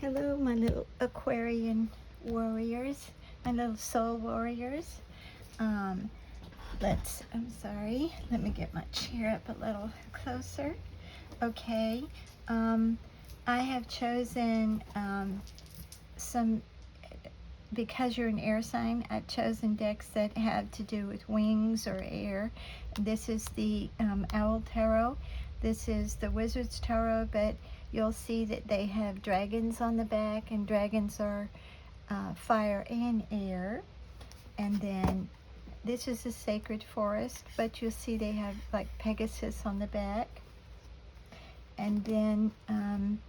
Hello, my little Aquarian warriors, my little soul warriors. Um, I'm sorry, let me get my chair up a little closer. Okay, I have chosen some, because you're an air sign, I've chosen decks that have to do with wings or air. This is the Owl Tarot. This is the Wizard's Tarot, but you'll see that they have dragons on the back, and dragons are fire and air. And then this is a sacred forest, but you'll see they have like Pegasus on the back. And then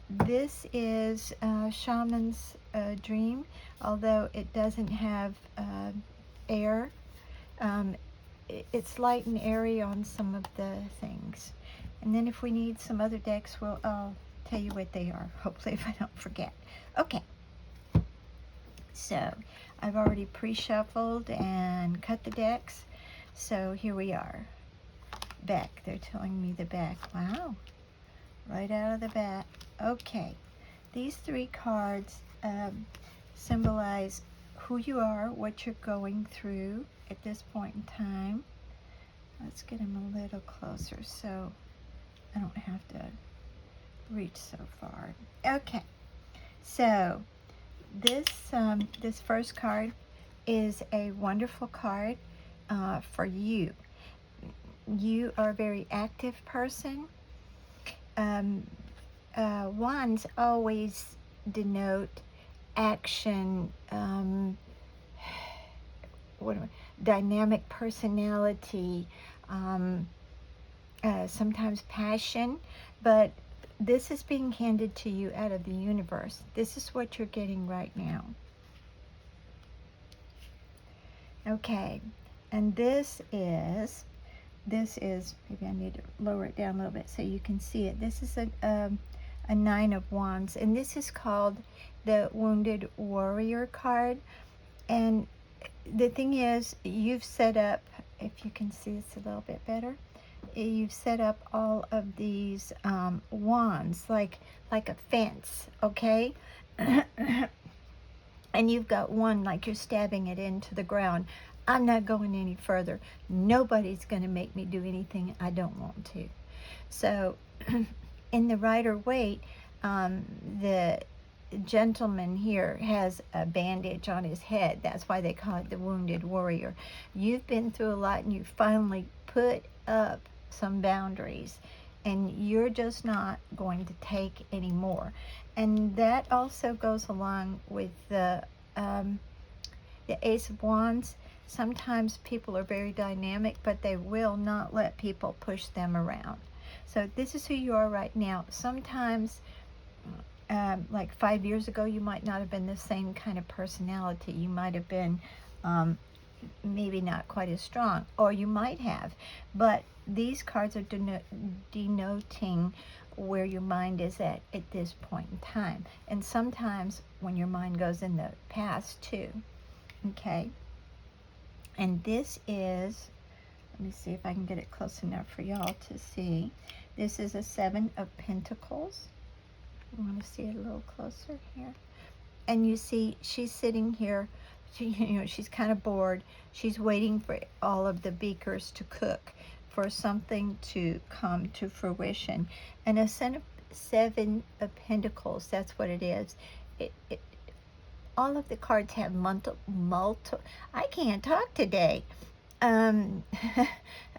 this is Shaman's Dream, although it doesn't have air. It's light and airy on some of the things. And then if we need some other decks, I'll tell you what they are, hopefully, if I don't forget. Okay, so I've already pre-shuffled and cut the decks, so here we are. Back, they're telling me the back. Wow, right out of the back. Okay, these three cards symbolize who you are, what you're going through at this point in time. Let's get them a little closer so I don't have to reach so far. Okay, so this first card is a wonderful card for you. You are a very active person. Wands always denote action, dynamic personality, sometimes passion, but this is being handed to you out of the universe. This is what you're getting right now. Okay, and this is, maybe I need to lower it down a little bit so you can see it. This is a Nine of Wands, and this is called the Wounded Warrior card. And the thing is, you've set up, if you can see this a little bit better, you've set up all of these wands like a fence, okay? And you've got one like you're stabbing it into the ground. I'm not going any further. Nobody's going to make me do anything I don't want to. So in the Rider-Waite, the gentleman here has a bandage on his head. That's why they call it the Wounded Warrior. You've been through a lot, and you finally put up some boundaries, and you're just not going to take any more. And that also goes along with the Ace of Wands. Sometimes people are very dynamic, but they will not let people push them around. So this is who you are right now. Sometimes, like 5 years ago, you might not have been the same kind of personality. You might have been maybe not quite as strong, or you might have. But these cards are denoting where your mind is at this point in time. And sometimes when your mind goes in the past too. Okay. And this is, let me see if I can get it close enough for y'all to see. This is a Seven of Pentacles. You want to see it a little closer here. And you see she's sitting here. She's kind of bored. She's waiting for all of the beakers to cook, for something to come to fruition. And a Seven of Pentacles, that's what it is. All of the cards have I can't talk today. I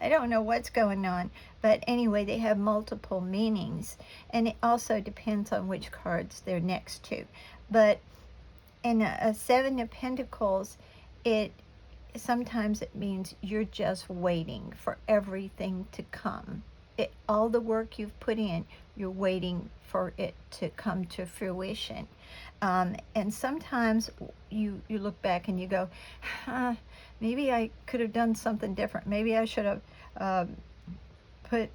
don't know what's going on, but anyway, they have multiple meanings, and it also depends on which cards they're next to. But in a Seven of Pentacles, sometimes it means you're just waiting for everything to come. All the work you've put in, you're waiting for it to come to fruition. And sometimes you look back and you go, maybe I could have done something different. Maybe I should have put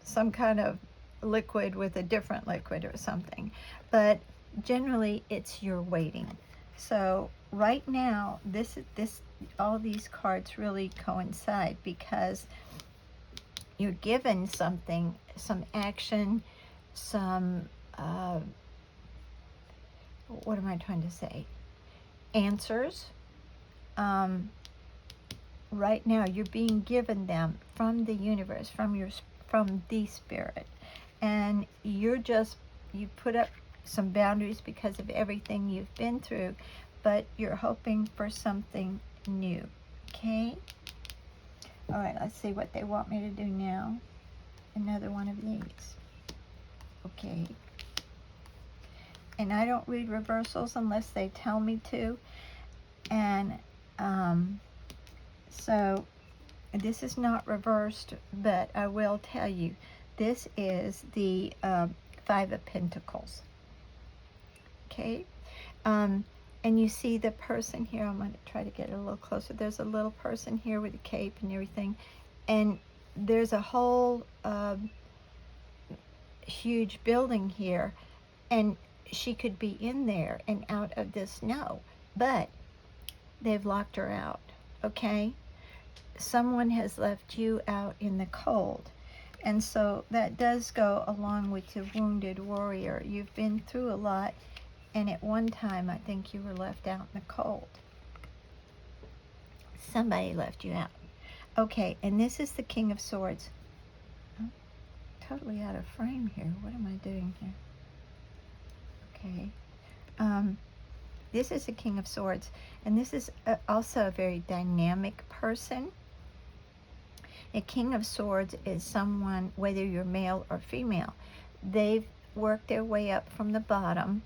some kind of liquid with a different liquid or something. But generally, it's you're waiting. So right now, all these cards really coincide, because you're given something, some action, some what am I trying to say? Answers. Right now, you're being given them from the universe, from the spirit, and you put up some boundaries because of everything you've been through, but you're hoping for something new. Okay. All right. Let's see what they want me to do now. Another one of these. Okay. And I don't read reversals unless they tell me to. And so this is not reversed, but I will tell you, this is the Five of Pentacles. Okay. And you see the person here. I'm going to try to get it a little closer. There's a little person here with a cape and everything. And there's a whole huge building here. And she could be in there and out of the snow. But they've locked her out. Okay? Someone has left you out in the cold. And so that does go along with the wounded warrior. You've been through a lot. And at one time, I think you were left out in the cold. Somebody left you out. Okay, and this is the King of Swords. I'm totally out of frame here. What am I doing here? Okay. This is the King of Swords. And this is also a very dynamic person. A King of Swords is someone, whether you're male or female, they've worked their way up from the bottom.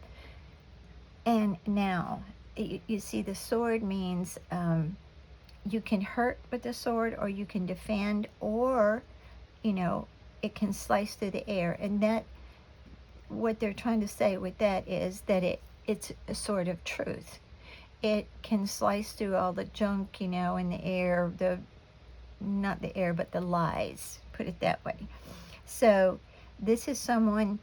And now, you see, the sword means you can hurt with the sword, or you can defend, or, you know, it can slice through the air. And that, what they're trying to say with that is that it's a sword of truth. It can slice through all the junk, you know, in the air, not the air, but the lies, put it that way. So this is someone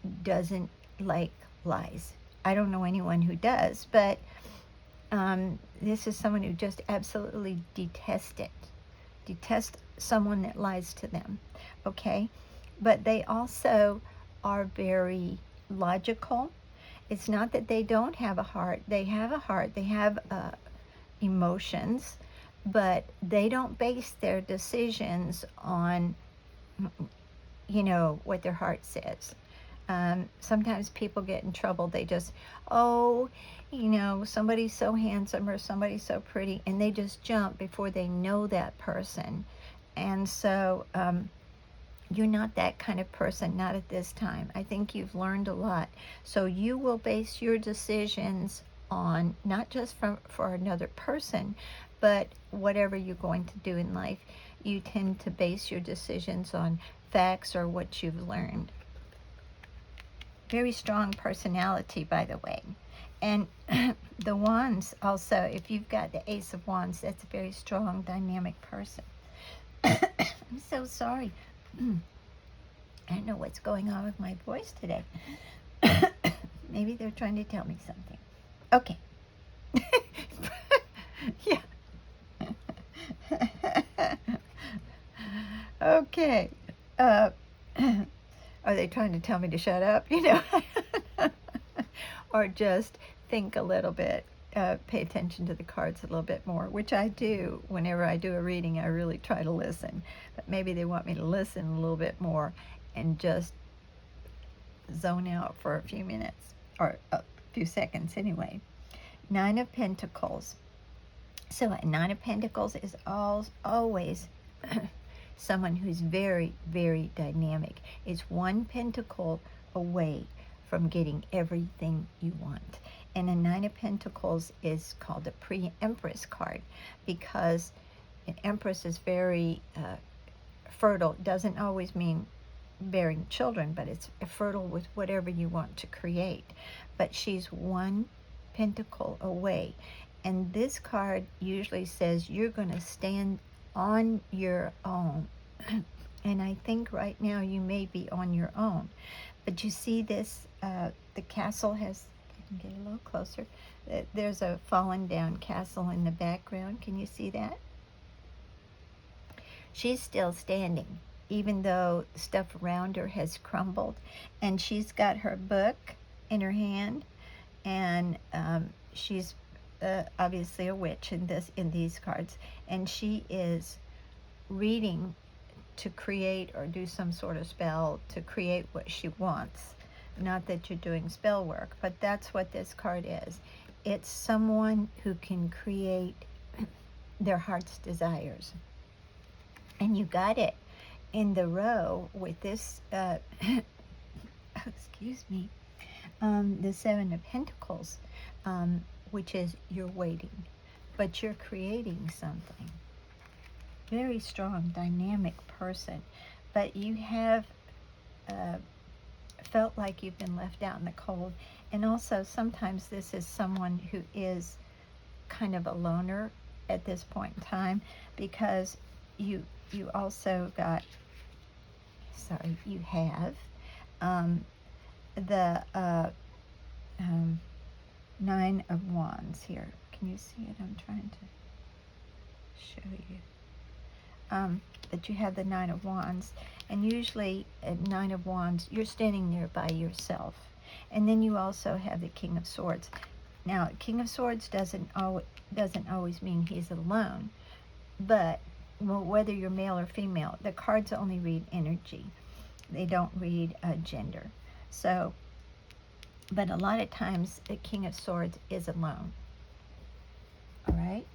who doesn't like lies. I don't know anyone who does, but this is someone who just absolutely detests it. Detest someone that lies to them, okay? But they also are very logical. It's not that they don't have a heart. They have a heart. They have emotions, but they don't base their decisions on, you know, what their heart says. Sometimes people get in trouble. They just, oh, you know, somebody's so handsome or somebody's so pretty, and they just jump before they know that person. And so you're not that kind of person, not at this time. I think you've learned a lot. So you will base your decisions on not just for another person, but whatever you're going to do in life. You tend to base your decisions on facts or what you've learned. Very strong personality, by the way. And the Wands also, if you've got the Ace of Wands, that's a very strong, dynamic person. I'm so sorry. I don't know what's going on with my voice today. Maybe they're trying to tell me something. Okay. Yeah. Okay. Are they trying to tell me to shut up? You know, or just think a little bit, pay attention to the cards a little bit more, which I do. Whenever I do a reading, I really try to listen. But maybe they want me to listen a little bit more and just zone out for a few minutes, or a few seconds anyway. Nine of Pentacles. So a Nine of Pentacles is always someone who's very, very dynamic. Is one pentacle away from getting everything you want. And a Nine of Pentacles is called a pre-Empress card, because an Empress is very fertile. Doesn't always mean bearing children, but it's fertile with whatever you want to create. But she's one pentacle away. And this card usually says you're going to stand on your own. And I think right now you may be on your own. But you see this, the castle has, I can get a little closer. There's a fallen down castle in the background. Can you see that? She's still standing, even though stuff around her has crumbled. And she's got her book in her hand. and she's obviously a witch in these cards, and she is reading to create or do some sort of spell to create what she wants. Not that you're doing spell work, but that's what this card is. It's someone who can create their heart's desires. And you got it in the row with this, excuse me, the Seven of Pentacles, which is you're waiting, but you're creating something. Very strong, dynamic person, but you have felt like you've been left out in the cold. And also sometimes this is someone who is kind of a loner at this point in time, because you also got, sorry, you have the Nine of Wands here. Can you see it? I'm trying to show you. That you have the Nine of Wands, and usually at Nine of Wands you're standing there by yourself. And then you also have the King of Swords. Now, King of Swords doesn't always mean he's alone, but well, whether you're male or female, the cards only read energy. They don't read gender. So, but a lot of times the King of Swords is alone. All right.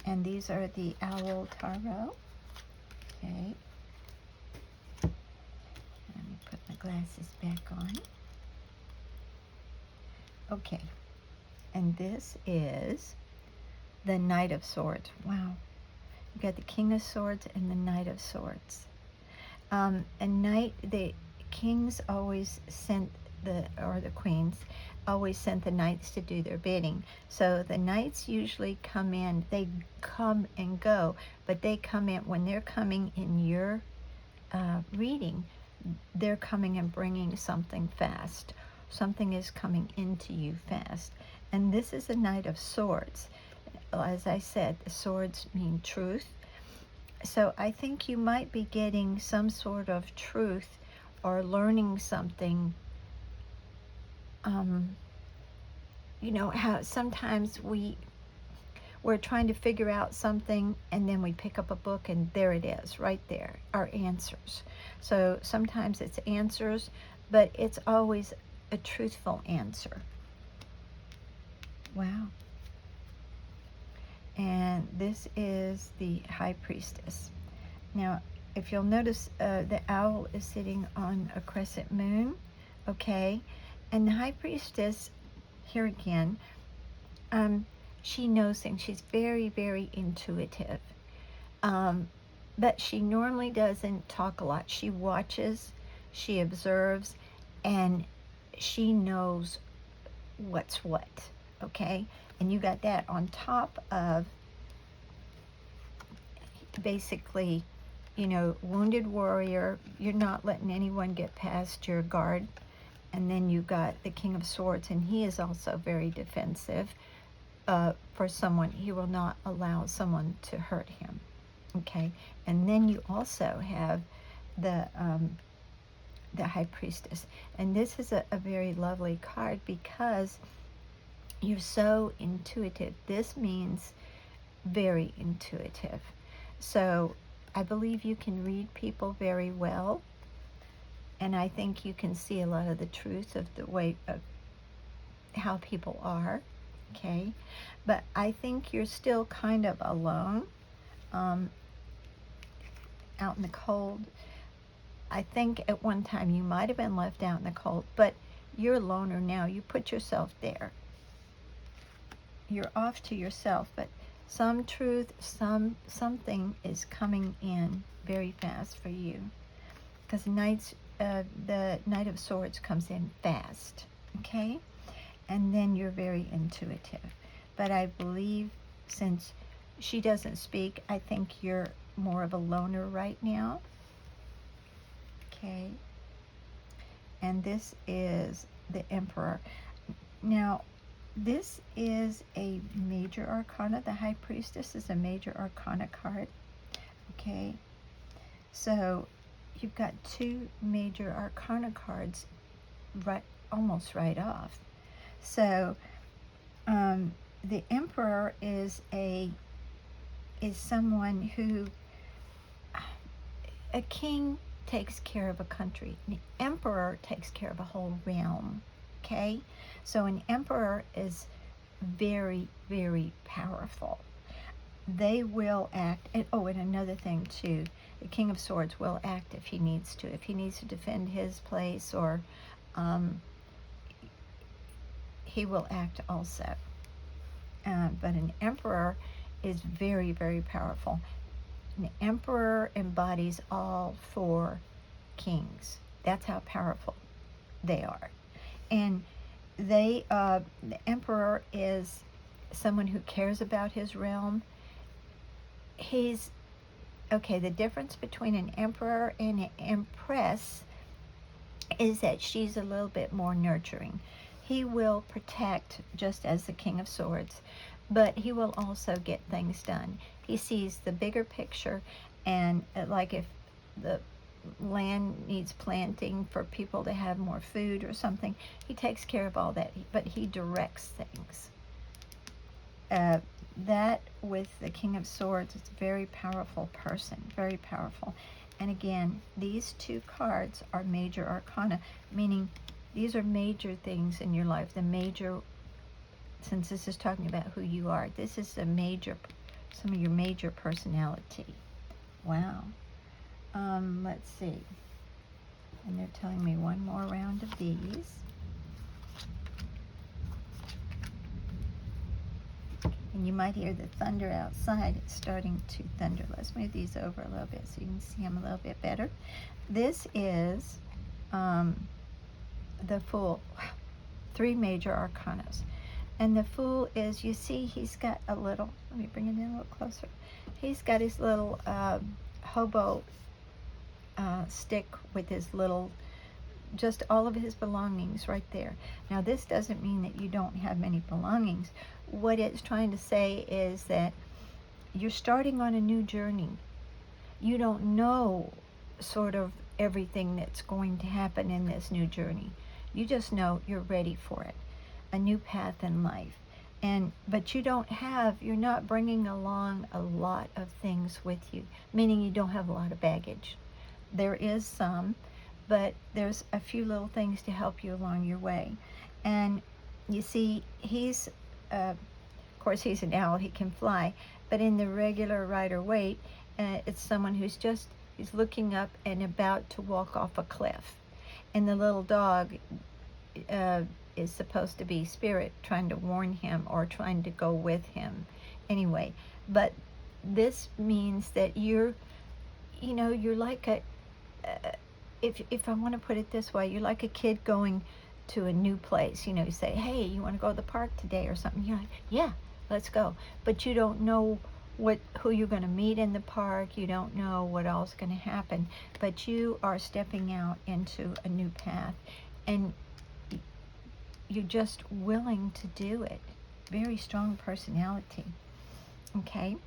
And these are the Owl Tarot. Okay. Let me put my glasses back on. Okay. And this is the Knight of Swords. Wow. You got the King of Swords and the Knight of Swords. And the kings always sent or the queens always sent the knights to do their bidding. So the knights usually come in, they come and go, but they come in, when they're coming in your reading, they're coming and bringing something fast. Something is coming into you fast. And this is a Knight of Swords. As I said, the swords mean truth. So I think you might be getting some sort of truth or learning something. You know how sometimes we're trying to figure out something, and then we pick up a book and there it is, right there, our answers. So sometimes it's answers, but it's always a truthful answer. Wow. And this is the High Priestess. Now, if you'll notice, the owl is sitting on a crescent moon, okay? And the High Priestess, here again, she knows things. She's very, very intuitive. But she normally doesn't talk a lot. She watches, she observes, and she knows what's what, okay? And you got that on top of basically, you know, wounded warrior. You're not letting anyone get past your guard. And then you got the King of Swords, and he is also very defensive for someone. He will not allow someone to hurt him, okay? And then you also have the High Priestess. And this is a very lovely card because you're so intuitive. This means very intuitive. So I believe you can read people very well. And I think you can see a lot of the truth of the way of how people are, okay? But I think you're still kind of alone, out in the cold. I think at one time you might have been left out in the cold, but you're a loner now. You put yourself there. You're off to yourself, but some truth, something is coming in very fast for you. Because the Knight of Swords comes in fast, okay? And then you're very intuitive. But I believe since she doesn't speak, I think you're more of a loner right now, okay? And this is the Emperor. Now, this is a major arcana. The High Priestess is a major arcana card, okay? So you've got two major arcana cards right, almost right off. So the emperor is someone who, a king takes care of a country. An emperor takes care of a whole realm. Okay? So an emperor is very, very powerful. They will act, and another thing too, the King of Swords will act if he needs to. If he needs to defend his place, or he will act also. But an emperor is very, very powerful. An emperor embodies all four kings. That's how powerful they are. And the emperor is someone who cares about his realm. The difference between an emperor and an empress is that she's a little bit more nurturing. He will protect, just as the King of Swords, but he will also get things done. He sees the bigger picture, and like if the land needs planting for people to have more food or something, he takes care of all that, but he directs things. That with the King of Swords, it's a very powerful person, very powerful. And again, these two cards are major arcana, meaning these are major things in your life. The major, since this is talking about who you are, this is some of your major personality. Wow. Let's see. And they're telling me one more round of these. And you might hear the thunder outside. It's starting to thunder. Let's move these over a little bit so you can see them a little bit better. This is the Fool. 3 major arcanas. And the Fool is, you see, he's got a little, let me bring it in a little closer. He's got his little hobo stick with his little, just all of his belongings right there. Now, this doesn't mean that you don't have many belongings. What it's trying to say is that you're starting on a new journey. You don't know sort of everything that's going to happen in this new journey. You just know you're ready for it. A new path in life. But you're not bringing along a lot of things with you, meaning you don't have a lot of baggage. There is some, but there's a few little things to help you along your way. And you see, of course, he's an owl, he can fly, but in the regular Rider-Waite, it's someone he's looking up and about to walk off a cliff. And the little dog is supposed to be spirit trying to warn him or trying to go with him. Anyway, but this means that you're like if I want to put it this way, you're like a kid going to a new place. You say, hey, you want to go to the park today or something? You're like, yeah, let's go. But you don't know who you're going to meet in the park. You don't know what else is going to happen. But you are stepping out into a new path. And you're just willing to do it. Very strong personality. Okay?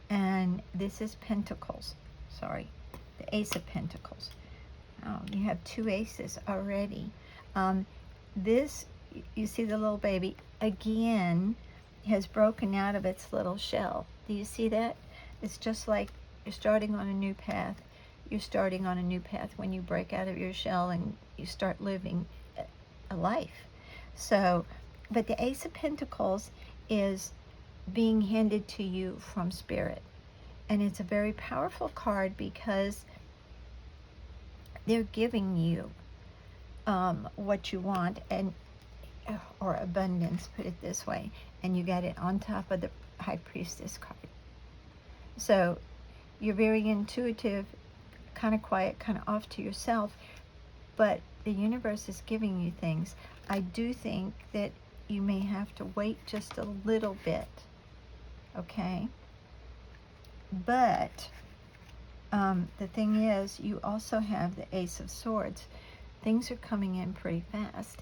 And this is Pentacles. Sorry. The Ace of Pentacles. Oh, you have 2 aces already. This, you see the little baby, again, has broken out of its little shell. Do you see that? It's just like you're starting on a new path. You're starting on a new path when you break out of your shell and you start living a life. So, but the Ace of Pentacles is being handed to you from Spirit. And it's a very powerful card because they're giving you what you want, or abundance, put it this way. And you got it on top of the High Priestess card. So you're very intuitive, kind of quiet, kind of off to yourself, but the universe is giving you things. I do think that you may have to wait just a little bit, okay? But the thing is, you also have the Ace of Swords. Things are coming in pretty fast.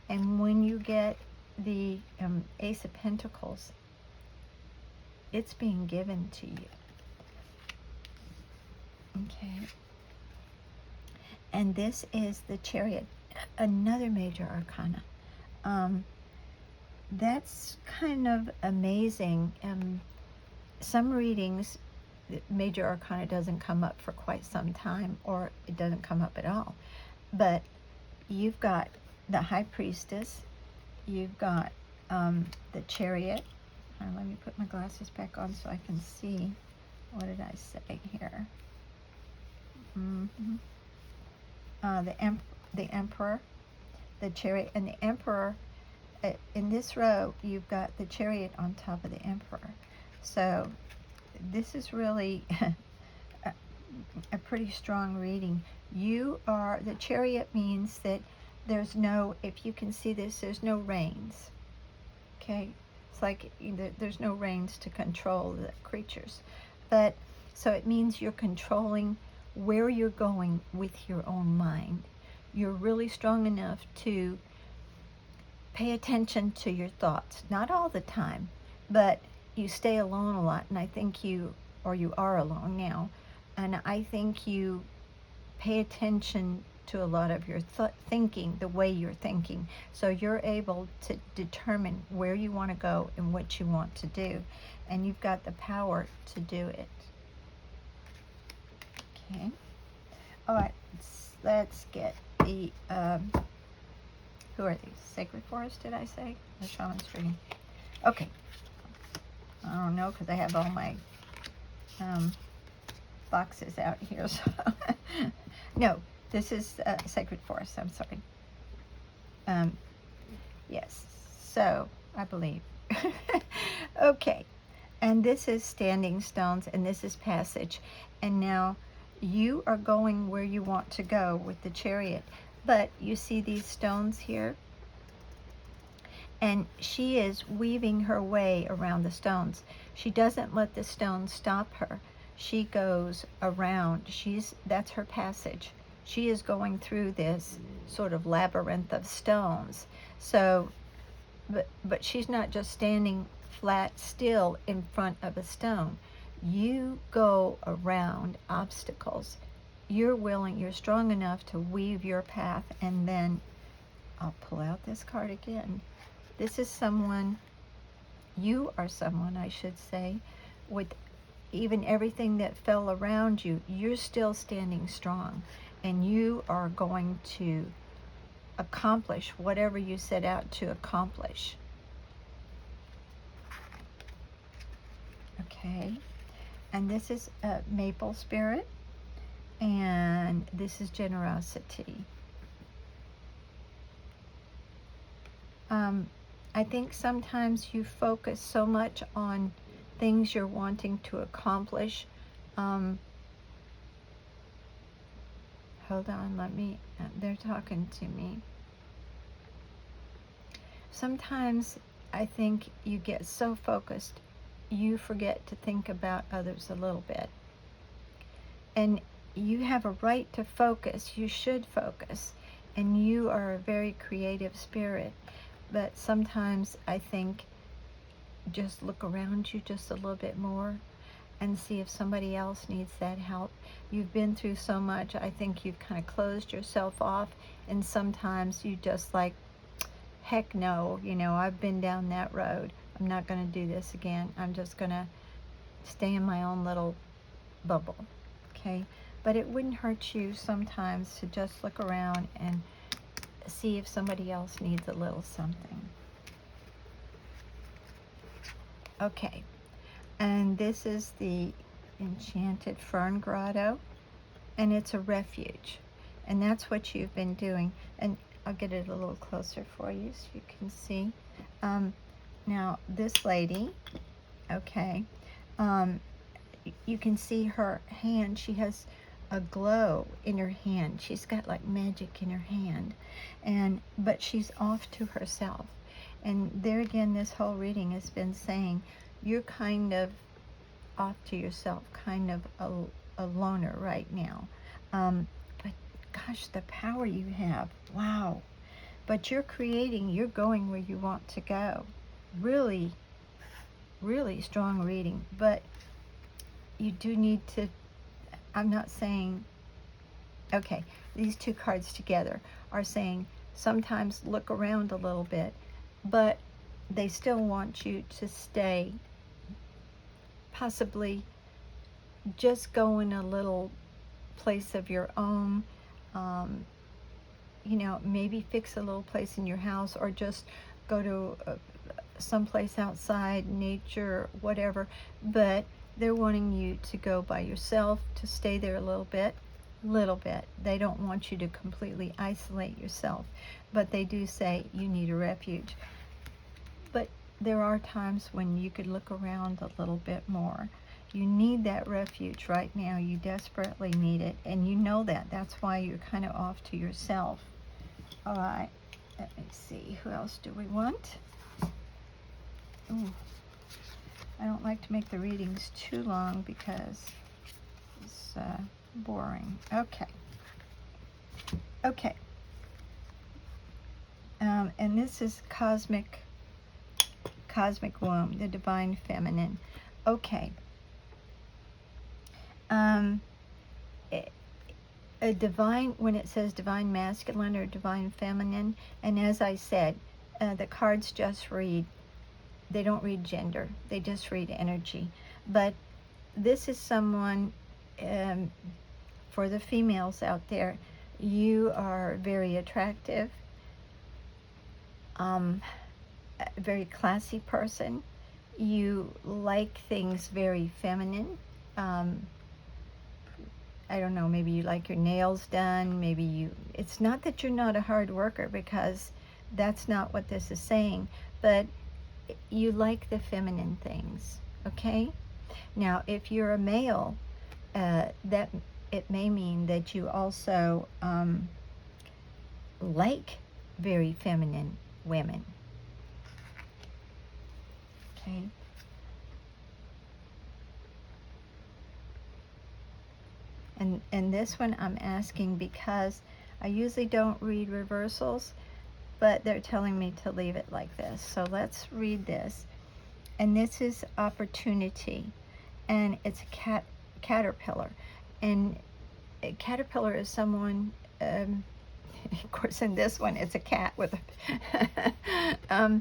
And when you get the Ace of Pentacles, it's being given to you. Okay. And this is the Chariot. another major arcana. That's kind of amazing. Some readings, the major arcana doesn't come up for quite some time, or it doesn't come up at all. But you've got the High Priestess, you've got the Chariot. Let me put my glasses back on so I can see. What did I say here? The Emperor, the Chariot, and the Emperor. In this row, you've got the Chariot on top of the Emperor. So this is really a pretty strong reading. The Chariot means that there's no, if you can see this, there's no reins. Okay? It's like there's no reins to control the creatures. But, so it means you're controlling where you're going with your own mind. You're really strong enough to pay attention to your thoughts. Not all the time, but you stay alone a lot, and I think you are alone now, and I think you pay attention to a lot of your thinking, the way you're thinking, so you're able to determine where you want to go and what you want to do, and you've got the power to do it. Okay. All right, let's get the, who are these? Sacred Forest, did I say? The Shaman's reading. Okay. I don't know, because I have all my boxes out here. So no, this is Sacred Forest. I'm sorry. Yes. So I believe. Okay. And this is Standing Stones, and this is Passage. And now you are going where you want to go with the Chariot. But you see these stones here? And she is weaving her way around the stones. She doesn't let the stones stop her. She goes around. That's her passage. She is going through this sort of labyrinth of stones. So, but she's not just standing flat still in front of a stone. You go around obstacles. You're strong enough to weave your path, and then I'll pull out this card again. This is someone, you are someone, I should say, with even everything that fell around you, you're still standing strong, and you are going to accomplish whatever you set out to accomplish. Okay, and this is a Maple Spirit, and this is Generosity. I think sometimes you focus so much on things you're wanting to accomplish. Hold on, they're talking to me. Sometimes I think you get so focused, you forget to think about others a little bit. And you have a right to focus. You should focus. And you are a very creative spirit. But sometimes I think just look around you just a little bit more and see if somebody else needs that help. You've been through so much. I think you've kind of closed yourself off, and sometimes you just like, heck no, I've been down that road. I'm not going to do this again. I'm just going to stay in my own little bubble. Okay? But it wouldn't hurt you sometimes to just look around and see if somebody else needs a little something. Okay, and this is the Enchanted Fern Grotto, and it's a refuge, and that's what you've been doing. And I'll get it a little closer for you so you can see. Now this lady, okay, you can see her hand. She has a glow in her hand. She's got like magic in her hand, but she's off to herself. And there again, this whole reading has been saying you're kind of off to yourself, kind of a loner right now. But gosh, the power you have, wow. But you're going where you want to go. Really, really strong reading. But you do need to, I'm not saying, okay, these two cards together are saying sometimes look around a little bit, but they still want you to stay, possibly just go in a little place of your own, you know, maybe fix a little place in your house, or just go to someplace outside, nature, whatever, but they're wanting you to go by yourself, to stay there a little bit. They don't want you to completely isolate yourself, but they do say you need a refuge. But there are times when you could look around a little bit more. You need that refuge right now. You desperately need it, and you know that. That's why you're kind of off to yourself. All right, let me see. Who else do we want? Ooh, I don't like to make the readings too long because it's boring. Okay. Okay. And this is cosmic womb, the divine feminine. Okay. A divine, when it says divine masculine or divine feminine, and as I said, the cards just read, they don't read gender, they just read energy. But this is someone, for the females out there, you are very attractive, a very classy person. You like things very feminine. I don't know, maybe you like your nails done, maybe you, it's not that you're not a hard worker, because that's not what this is saying, but you like the feminine things, okay? Now, if you're a male, that it may mean that you also like very feminine women, okay? And this one I'm asking because I usually don't read reversals, but they're telling me to leave it like this. So let's read this. And this is opportunity, and it's a caterpillar. And a caterpillar is someone, of course in this one it's a cat with a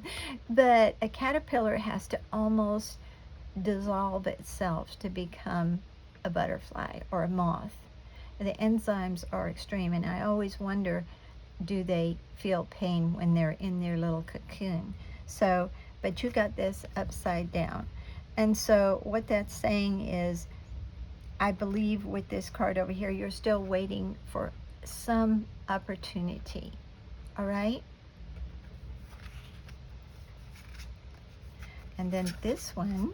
but a caterpillar has to almost dissolve itself to become a butterfly or a moth. The enzymes are extreme, and I always wonder, do they feel pain when they're in their little cocoon? So, but you got this upside down. And so what that's saying is, I believe with this card over here, you're still waiting for some opportunity. All right? And then this one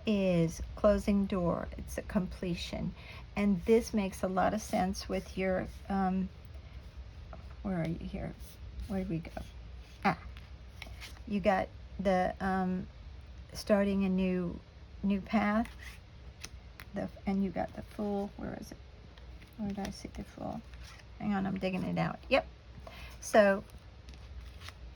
is closing door. It's a completion. And this makes a lot of sense with your, where are you here? Where did we go? Ah, you got the starting a new path. And you got the Fool. Where is it? Where did I see the Fool? Hang on, I'm digging it out. Yep. So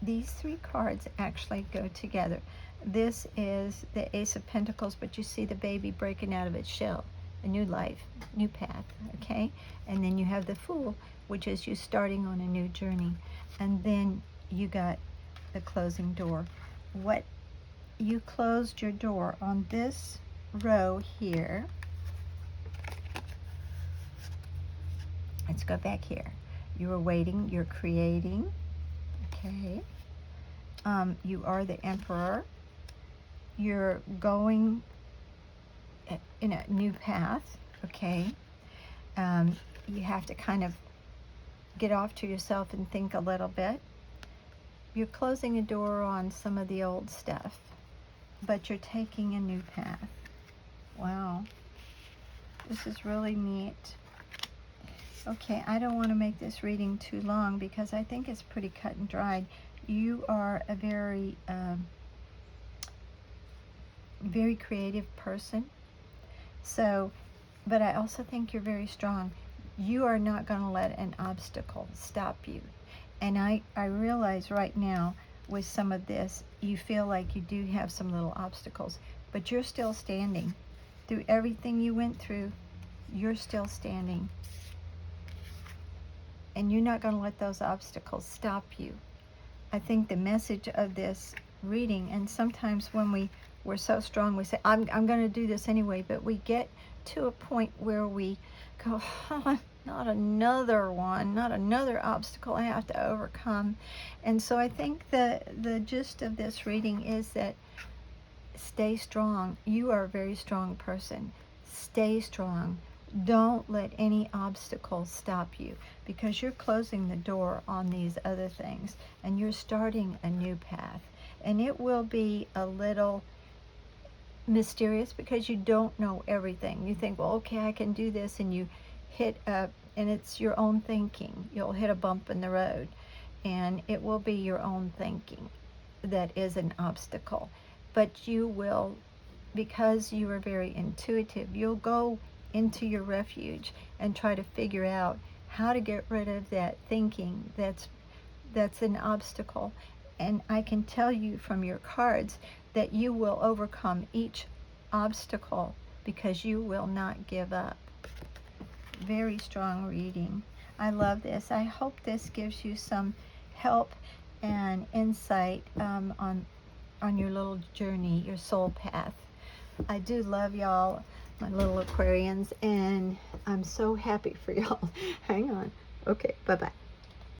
these three cards actually go together. This is the Ace of Pentacles, but you see the baby breaking out of its shell, a new life, new path, okay? And then you have the Fool, which is you starting on a new journey. And then you got the closing door. What, you closed your door on this row here. Let's go back here. You were waiting, you're creating, okay? You are the Emperor. You're going in a new path, okay? You have to kind of get off to yourself and think a little bit. You're closing a door on some of the old stuff, but you're taking a new path. Wow. This is really neat. Okay, I don't want to make this reading too long because I think it's pretty cut and dried. You are a very, very creative person. So, but I also think you're very strong. You are not going to let an obstacle stop you. And I realize right now with some of this, you feel like you do have some little obstacles, but you're still standing. Through everything you went through, you're still standing. and you're not going to let those obstacles stop you. I think the message of this reading, and sometimes when we're so strong, we say, I'm going to do this anyway, but we get to a point where we go, oh, not another one, not another obstacle I have to overcome. And so I think the gist of this reading is that stay strong. You are a very strong person. Stay strong. Don't let any obstacles stop you, because you're closing the door on these other things and you're starting a new path. And it will be a little mysterious because you don't know everything. You think, well, okay, I can do this, and you hit up, and it's your own thinking. You'll hit a bump in the road, and it will be your own thinking that is an obstacle. But you will, because you are very intuitive, you'll go into your refuge and try to figure out how to get rid of that thinking that's an obstacle. And I can tell you from your cards that you will overcome each obstacle because you will not give up. Very strong reading. I love this. I hope this gives you some help and insight on your little journey, your soul path. I do love y'all, my little Aquarians, and I'm so happy for y'all. Hang on. Okay, bye-bye.